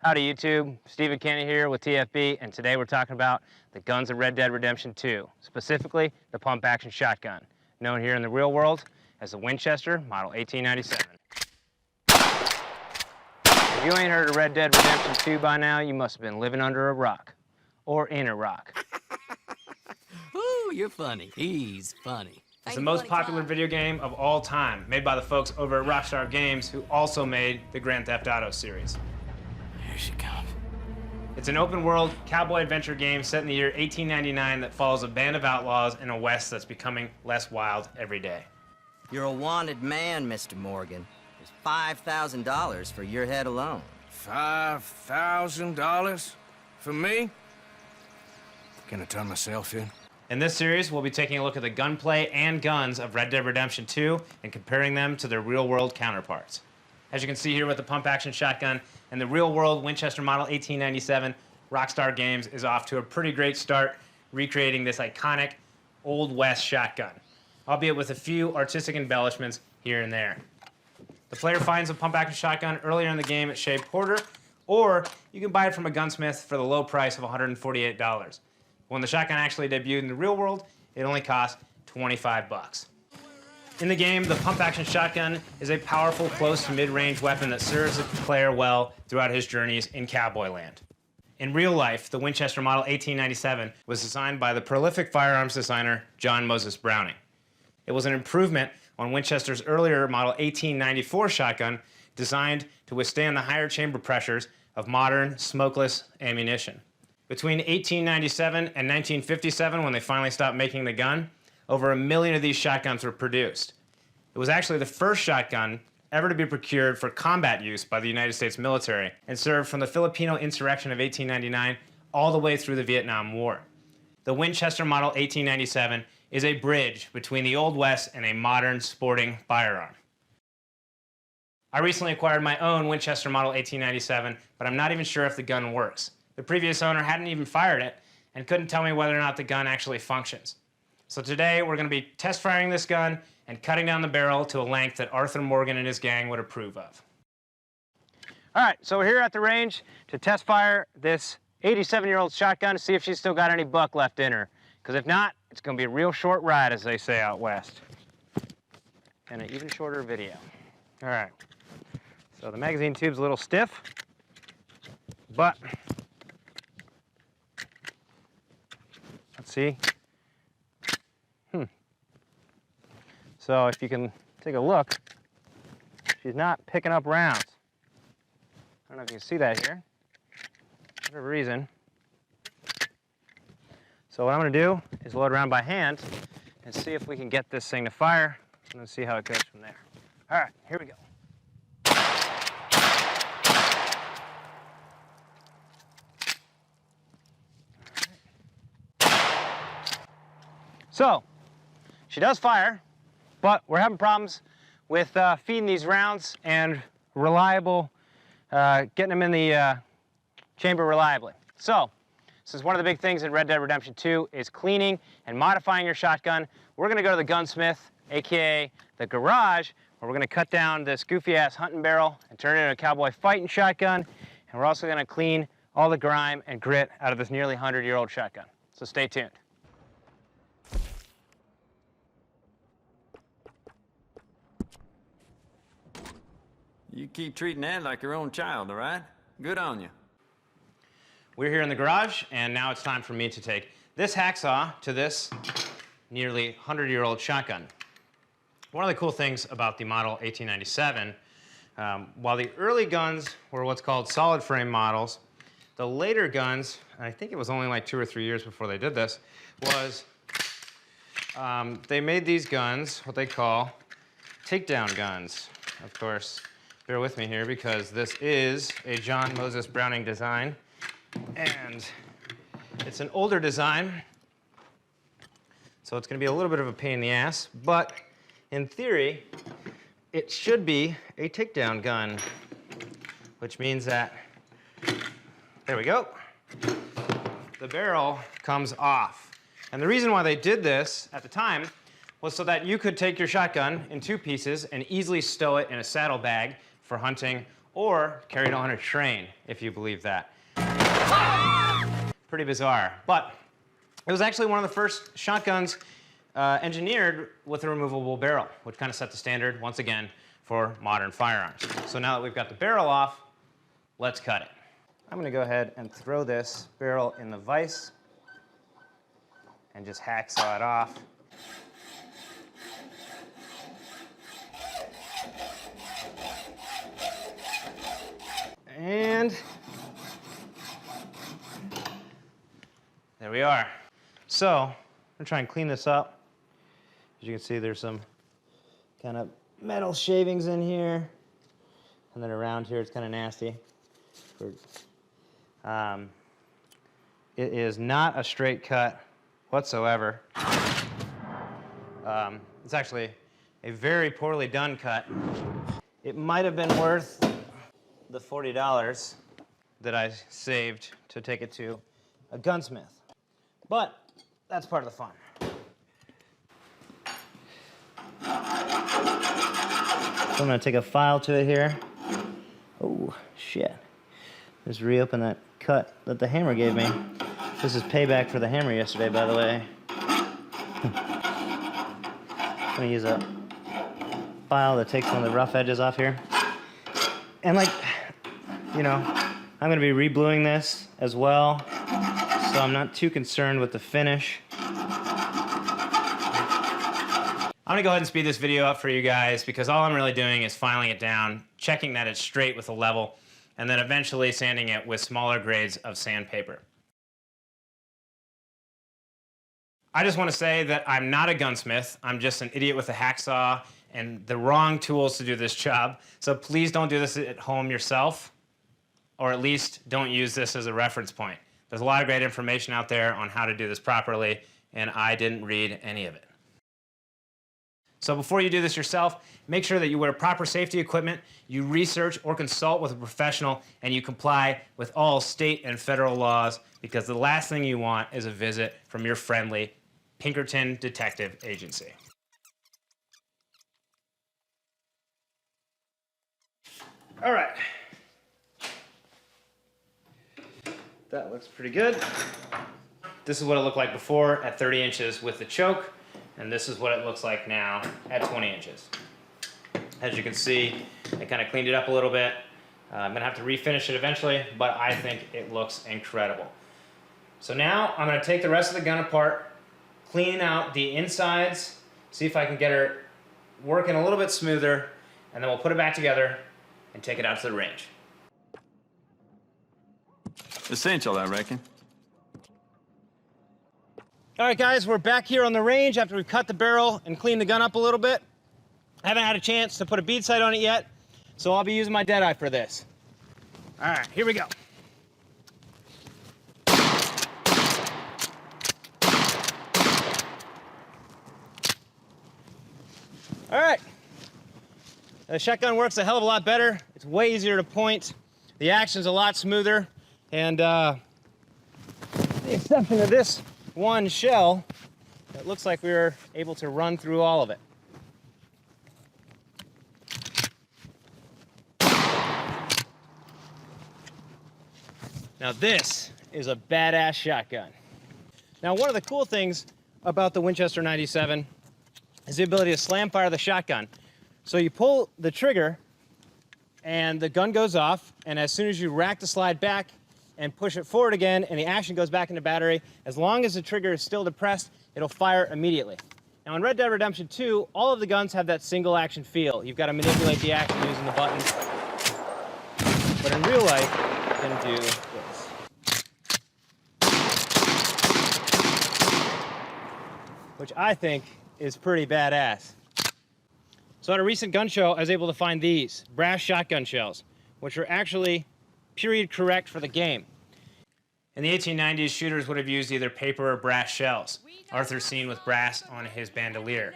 Howdy YouTube, Stephen Kenny here with TFB, and today we're talking about the guns of Red Dead Redemption 2, specifically the pump-action shotgun, known here in the real world as the Winchester Model 1897. If you ain't heard of Red Dead Redemption 2 by now, you must have been living under a rock, or in a rock. Ooh, you're funny. He's funny. It's the most popular video game of all time, made by the folks over at Rockstar Games, who also made the Grand Theft Auto series. Here she comes. It's an open-world cowboy adventure game set in the year 1899 that follows a band of outlaws in a West that's becoming less wild every day. You're a wanted man, Mr. Morgan. There's $5,000 for your head alone. $5,000? For me? Can I turn myself in? In this series, we'll be taking a look at the gunplay and guns of Red Dead Redemption 2 and comparing them to their real-world counterparts. As you can see here with the pump-action shotgun and the real-world Winchester Model 1897, Rockstar Games is off to a pretty great start recreating this iconic Old West shotgun, albeit with a few artistic embellishments here and there. The player finds a pump-action shotgun earlier in the game at Shea Porter, or you can buy it from a gunsmith for the low price of $148. When the shotgun actually debuted in the real world, it only cost 25 bucks. In the game, the pump-action shotgun is a powerful close to mid-range weapon that serves the player well throughout his journeys in cowboy land. In real life, the Winchester Model 1897 was designed by the prolific firearms designer John Moses Browning. It was an improvement on Winchester's earlier Model 1894 shotgun designed to withstand the higher chamber pressures of modern smokeless ammunition. Between 1897 and 1957, when they finally stopped making the gun, over 1 million of these shotguns were produced. It was actually the first shotgun ever to be procured for combat use by the United States military and served from the Filipino insurrection of 1899 all the way through the Vietnam War. The Winchester Model 1897 is a bridge between the Old West and a modern sporting firearm. I recently acquired my own Winchester Model 1897, but I'm not even sure if the gun works. The previous owner hadn't even fired it and couldn't tell me whether or not the gun actually functions. So today we're going to be test firing this gun and cutting down the barrel to a length that Arthur Morgan and his gang would approve of. All right, so we're here at the range to test fire this 87-year-old shotgun to see if she's still got any buck left in her. Because if not, it's going to be a real short ride, as they say out west. And an even shorter video. All right, so the magazine tube's a little stiff, but let's see. So if you can take a look, she's not picking up rounds. I don't know if you can see that here, for whatever reason. So what I'm going to do is load around by hand and see if we can get this thing to fire, and then see how it goes from there. All right, here we go. So, she does fire, but we're having problems with feeding these rounds and getting them in the chamber reliably. So, this is one of the big things in Red Dead Redemption 2 is cleaning and modifying your shotgun. We're going to go to the gunsmith, aka the garage, where we're going to cut down this goofy-ass hunting barrel and turn it into a cowboy fighting shotgun. And we're also going to clean all the grime and grit out of this nearly 100-year-old shotgun. So stay tuned. You keep treating that like your own child, all right? Good on you. We're here in the garage, and now it's time for me to take this hacksaw to this nearly 100-year-old shotgun. One of the cool things about the Model 1897, while the early guns were what's called solid frame models, the later guns, and I think it was only like 2 or 3 years before they did this, was they made these guns what they call takedown guns. Of course, bear with me here because this is a John Moses Browning design, and it's an older design, so it's going to be a little bit of a pain in the ass, but in theory, it should be a takedown gun, which means that, there we go, the barrel comes off. And the reason why they did this at the time was so that you could take your shotgun in 2 pieces and easily stow it in a saddlebag for hunting or carried on a train, if you believe that. Pretty bizarre. But it was actually one of the first shotguns engineered with a removable barrel, which kind of set the standard, once again, for modern firearms. So now that we've got the barrel off, let's cut it. I'm going to go ahead and throw this barrel in the vise and just hacksaw it off. And there we are. So I'm going to try and clean this up. As you can see, there's some kind of metal shavings in here. And then around here, it's kind of nasty. It is not a straight cut whatsoever. It's actually a very poorly done cut. It might have been worth the $40 that I saved to take it to a gunsmith. But that's part of the fun. So I'm going to take a file to it here. Oh, shit. Just reopen that cut that the hammer gave me. This is payback for the hammer yesterday, by the way. I'm going to use a file that takes one of the rough edges off here. And like, you know, I'm going to be rebluing this as well, so I'm not too concerned with the finish. I'm going to go ahead and speed this video up for you guys because all I'm really doing is filing it down, checking that it's straight with a level, and then eventually sanding it with smaller grades of sandpaper. I just want to say that I'm not a gunsmith. I'm just an idiot with a hacksaw and the wrong tools to do this job. So please don't do this at home yourself, or at least don't use this as a reference point. There's a lot of great information out there on how to do this properly, and I didn't read any of it. So before you do this yourself, make sure that you wear proper safety equipment, you research or consult with a professional, and you comply with all state and federal laws, because the last thing you want is a visit from your friendly Pinkerton Detective Agency. All right. That looks pretty good. This is what it looked like before at 30 inches with the choke, and this is what it looks like now at 20 inches. As you can see, I kind of cleaned it up a little bit. I'm gonna have to refinish it eventually, but I think it looks incredible. So now I'm gonna take the rest of the gun apart, clean out the insides, see if I can get her working a little bit smoother, and then we'll put it back together and take it out to the range. Essential, I reckon. All right, guys, we're back here on the range after we've cut the barrel and cleaned the gun up a little bit. I haven't had a chance to put a bead sight on it yet, so I'll be using my Deadeye for this. All right, here we go. All right. The shotgun works a hell of a lot better. It's way easier to point. The action's a lot smoother. And the exception of this one shell, it looks like we were able to run through all of it. Now this is a badass shotgun. Now one of the cool things about the Winchester 97 is the ability to slam fire the shotgun. So you pull the trigger and the gun goes off, and as soon as you rack the slide back and push it forward again and the action goes back into battery, as long as the trigger is still depressed, it'll fire immediately. Now in Red Dead Redemption 2, all of the guns have that single action feel. You've got to manipulate the action using the buttons. But in real life, you can do this. Which I think is pretty badass. So at a recent gun show, I was able to find these brass shotgun shells, which are actually period correct for the game. In the 1890s, shooters would have used either paper or brass shells. Arthur's seen with brass on his bandolier.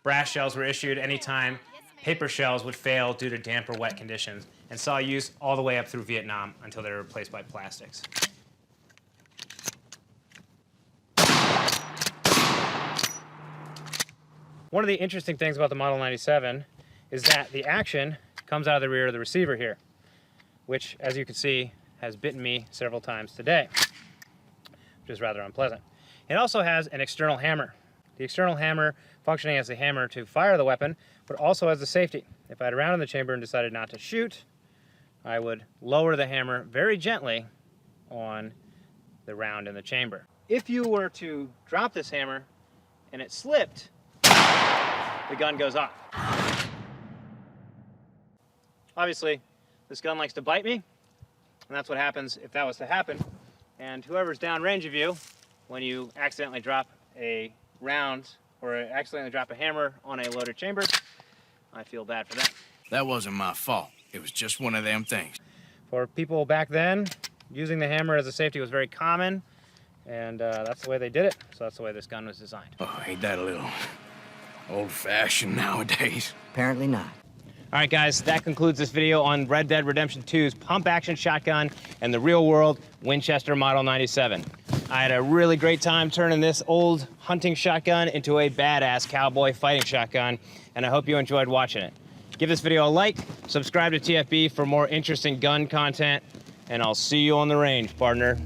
Brass shells were issued anytime paper shells would fail due to damp or wet conditions, and saw use all the way up through Vietnam until they were replaced by plastics. One of the interesting things about the Model 97 is that the action comes out of the rear of the receiver here. which, as you can see, has bitten me several times today, which is rather unpleasant. It also has an external hammer. The external hammer functioning as the hammer to fire the weapon, but also as the safety. If I had a round in the chamber and decided not to shoot, I would lower the hammer very gently on the round in the chamber. If you were to drop this hammer and it slipped, the gun goes off. Obviously, this gun likes to bite me, and that's what happens if that was to happen. And whoever's downrange of you, when you accidentally drop a round or accidentally drop a hammer on a loaded chamber, I feel bad for them. That wasn't my fault. It was just one of them things. For people back then, using the hammer as a safety was very common, and that's the way they did it. So that's the way this gun was designed. Oh, ain't that a little old-fashioned nowadays? Apparently not. All right, guys, that concludes this video on Red Dead Redemption 2's pump-action shotgun and the real-world Winchester Model 97. I had a really great time turning this old hunting shotgun into a badass cowboy fighting shotgun, and I hope you enjoyed watching it. Give this video a like, subscribe to TFB for more interesting gun content, and I'll see you on the range, partner.